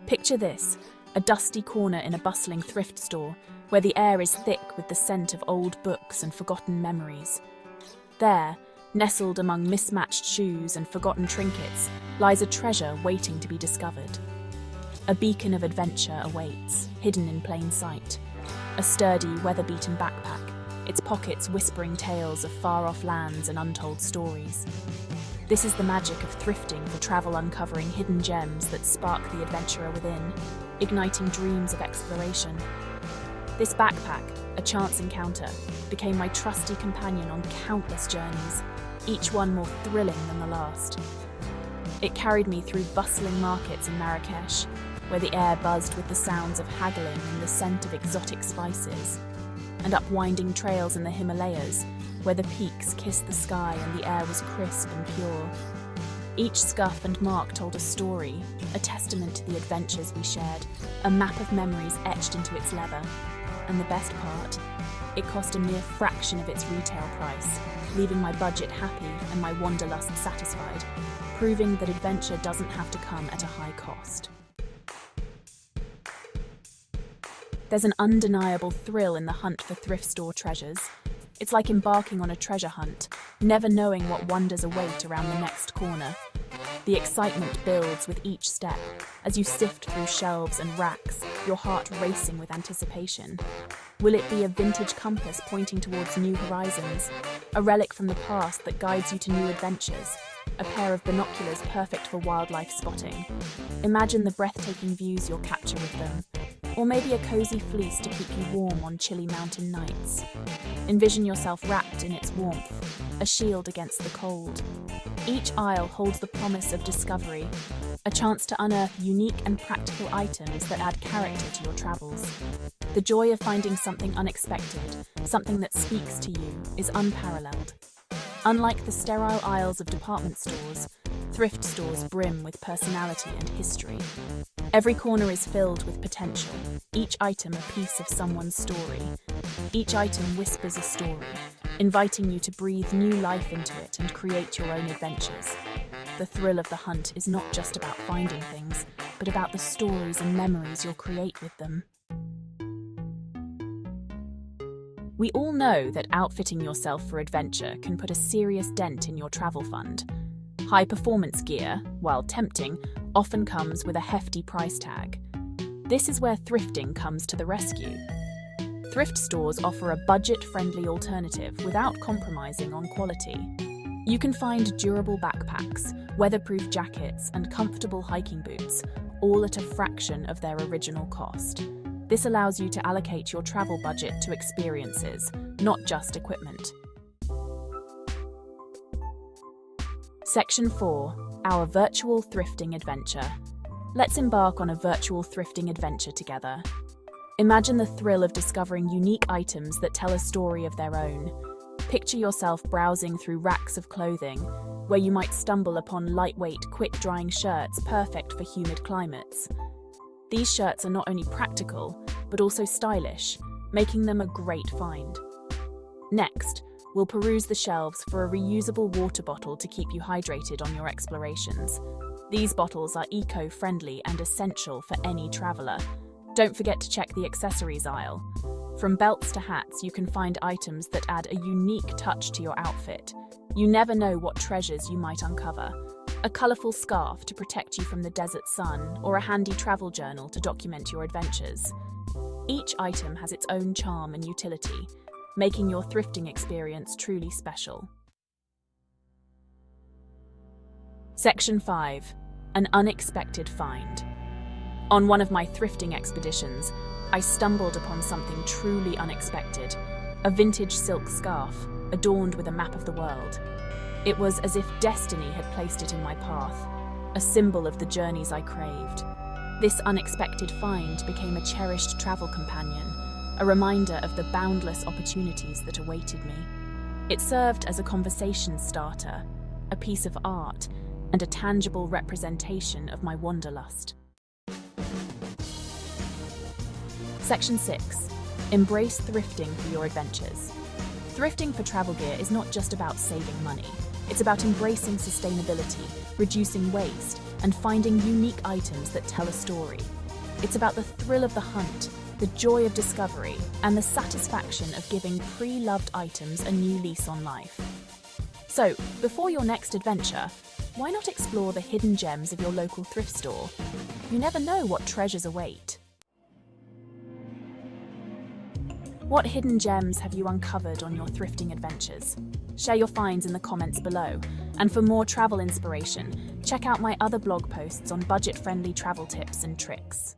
Picture this, a dusty corner in a bustling thrift store where the air is thick with the scent of old books and forgotten memories. There, nestled among mismatched shoes and forgotten trinkets, lies a treasure waiting to be discovered. A beacon of adventure awaits, hidden in plain sight. A sturdy, weather-beaten backpack, its pockets whispering tales of far-off lands and untold stories. This is the magic of thrifting for travel, uncovering hidden gems that spark the adventurer within, igniting dreams of exploration. This backpack, a chance encounter, became my trusty companion on countless journeys, each one more thrilling than the last. It carried me through bustling markets in Marrakesh, where the air buzzed with the sounds of haggling and the scent of exotic spices, and up winding trails in the Himalayas, where the peaks kissed the sky and the air was crisp and pure. Each scuff and mark told a story, a testament to the adventures we shared, a map of memories etched into its leather. And the best part, it cost a mere fraction of its retail price, leaving my budget happy and my wanderlust satisfied, proving that adventure doesn't have to come at a high cost. There's an undeniable thrill in the hunt for thrift store treasures. It's like embarking on a treasure hunt, never knowing what wonders await around the next corner. The excitement builds with each step, as you sift through shelves and racks, your heart racing with anticipation. Will it be a vintage compass pointing towards new horizons, a relic from the past that guides you to new adventures, a pair of binoculars perfect for wildlife spotting? Imagine the breathtaking views you'll capture with them, or maybe a cozy fleece to keep you warm on chilly mountain nights. Envision yourself wrapped in its warmth, a shield against the cold. Each aisle holds the promise of discovery, a chance to unearth unique and practical items that add character to your travels. The joy of finding something unexpected, something that speaks to you, is unparalleled. Unlike the sterile aisles of department stores, thrift stores brim with personality and history. Every corner is filled with potential, each item a piece of someone's story. Each item whispers a story, inviting you to breathe new life into it and create your own adventures. The thrill of the hunt is not just about finding things, but about the stories and memories you'll create with them. We all know that outfitting yourself for adventure can put a serious dent in your travel fund. High-performance gear, while tempting, often comes with a hefty price tag. This is where thrifting comes to the rescue. Thrift stores offer a budget-friendly alternative without compromising on quality. You can find durable backpacks, weatherproof jackets, and comfortable hiking boots, all at a fraction of their original cost. This allows you to allocate your travel budget to experiences, not just equipment. Section 4. Our virtual thrifting adventure. Let's embark on a virtual thrifting adventure together. Imagine the thrill of discovering unique items that tell a story of their own. Picture yourself browsing through racks of clothing, where you might stumble upon lightweight, quick-drying shirts perfect for humid climates. These shirts are not only practical, but also stylish, making them a great find. Next, we'll peruse the shelves for a reusable water bottle to keep you hydrated on your explorations. These bottles are eco-friendly and essential for any traveler. Don't forget to check the accessories aisle. From belts to hats, you can find items that add a unique touch to your outfit. You never know what treasures you might uncover. A colourful scarf to protect you from the desert sun, or a handy travel journal to document your adventures. Each item has its own charm and utility, making your thrifting experience truly special. Section 5. An unexpected find. On one of my thrifting expeditions, I stumbled upon something truly unexpected, a vintage silk scarf adorned with a map of the world. It was as if destiny had placed it in my path, a symbol of the journeys I craved. This unexpected find became a cherished travel companion, a reminder of the boundless opportunities that awaited me. It served as a conversation starter, a piece of art, and a tangible representation of my wanderlust. Section 6. Embrace thrifting for your adventures. Thrifting for travel gear is not just about saving money. It's about embracing sustainability, reducing waste, and finding unique items that tell a story. It's about the thrill of the hunt, the joy of discovery, and the satisfaction of giving pre-loved items a new lease on life. So, before your next adventure, why not explore the hidden gems of your local thrift store? You never know what treasures await. What hidden gems have you uncovered on your thrifting adventures? Share your finds in the comments below. And for more travel inspiration, check out my other blog posts on budget-friendly travel tips and tricks.